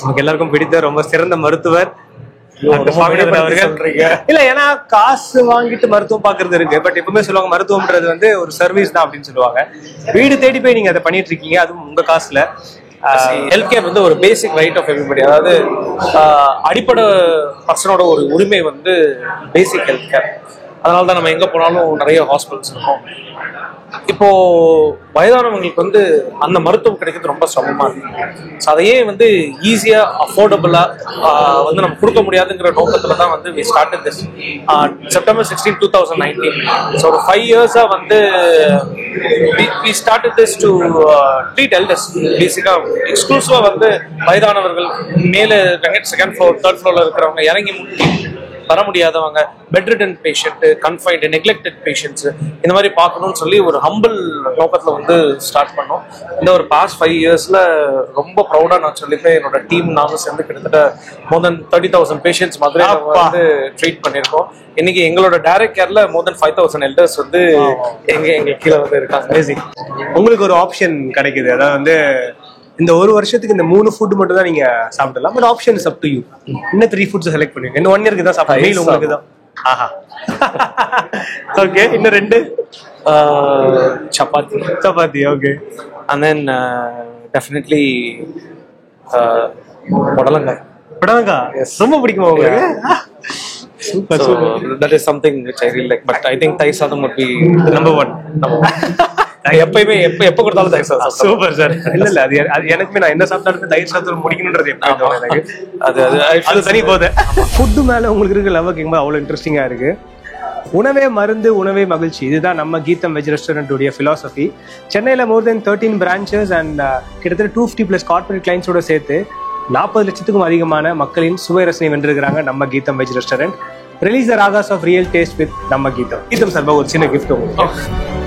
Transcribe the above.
நமக்கு எல்லாருக்கும் பிடித்த ரொம்ப சிறந்த மருத்துவர் இல்ல, ஏன்னா காசு வாங்கிட்டு மருத்துவம் பாக்குறது இருக்கு. பட் எப்பவுமே சொல்லுவாங்க மருத்துவம்ன்றது வந்து ஒரு சர்வீஸ் தான் அப்படின்னு சொல்லுவாங்க. வீடு தேடி போய் நீங்க அதை பண்ணிட்டு இருக்கீங்க, அதுவும் உங்க காசுல. ஹெல்த் கேர் வந்து ஒரு பேசிக் ரைட் ஆஃப் எவ்ரிபடி. அதாவது அடிப்படை பர்சனோட ஒரு உரிமை வந்து பேசிக் ஹெல்த் கேர். அதனால தான் நம்ம எங்க போனாலும் நிறைய ஹாஸ்பிட்டல்ஸ் இருக்கும். இப்போ வயதானவங்களுக்கு வந்து அந்த மருத்துவம் கிடைக்கிறது ரொம்ப சிரமமா இருக்கு. ஸோ அதையே வந்து ஈஸியா அஃபோர்டபுளா வந்து நம்ம கொடுக்க முடியாதுங்கிற நோக்கத்துல தான் வந்து we started this September 16, 2019. So ஒரு 5 years வந்து we started this to treat elders. பேசிக்கா எக்ஸ்க்ளூசிவா வந்து வயதானவர்கள், மேலே செகண்ட் ஃப்ளோர், தேர்ட் ஃப்ளோர்ல இருக்கிறவங்க, இறங்கி வர முடியாதவங்க, bedridden patient, confined, neglected patients, இந்த மாதிரி பார்க்கணும்னு சொல்லி ஒரு ஹம்பிள் நோக்கத்தில் வந்து ஸ்டார்ட் பண்ணோம். இந்த ஒரு பாஸ்ட் 5 yearsல ரொம்ப ப்ரௌடாக நான் சொல்லிப்பேன், என்னோட டீம் நானும் சேர்ந்து கிட்டத்தட்ட more than 30,000 பேஷண்ட்ஸ் மாதிரி வந்து ட்ரீட் பண்ணியிருக்கோம். இன்னைக்கு எங்களோட டைரக்ட் கேர்ல more than 5,000 எல்டர்ஸ் வந்து எங்க கீழே வந்து இருக்காங்க. உங்களுக்கு ஒரு ஆப்ஷன் கிடைக்குது. அதாவது வந்து இந்த ஒரு வருஷத்துக்கு இந்த 3 ஃபுட் மட்டும் தான் நீங்க சாப்பிடலாம். But option is up to you. இன்னும் 3 ஃபுட்ஸ் செலக்ட் பண்ணுவீங்க. இன்னும் 1 இயருக்கு தான் சாப்பிடுவீங்க, உங்களுக்கு தான். ஆஹா, ஓகே. இன்னும் 2 chapati. Okay. And then definitely புடலங்காய். ரொம்ப பிடிக்குமா உங்களுக்கு? Super. That is something which I really like. But I think Thai sadam would be number 1. எப்பயுமே எப்ப கொடுத்தாலும் தயிர் சாதம். Super sir. இல்ல அது எனக்குமே நான் என்ன சாப்பிட்டாலும் தயிர் சாதம் முடிக்கணும்ன்றது எனக்கு அது தனி போதே. ஃபுட்டு மேல உங்களுக்கு இருக்க லவ் கேட்கும்போது அவ்வளவு இன்ட்ரெஸ்டிங்கா இருக்கு. உணவே மருந்து, உணவே மகிழ்ச்சி, இதுதான் நம்ம கீதம் வெஜ் ரெஸ்டாரண்ட்டுடைய பிலாசபி. சென்னையில more than 13 branches and கிட்டத்தட்ட 250+ கார்பரேட் கிளைண்ட்ஸோட சேர்த்து 40 லட்சத்துக்கும் அதிகமான மக்களின் சுவை ரசனை வென்றிருக்கிறாங்க நம்ம Geetham veg restaurant. Relish the ragas of real taste with நம்ம கீதம். கீதம் சார்பா ஒரு சின்ன கிஃப்ட் உங்களுக்கு.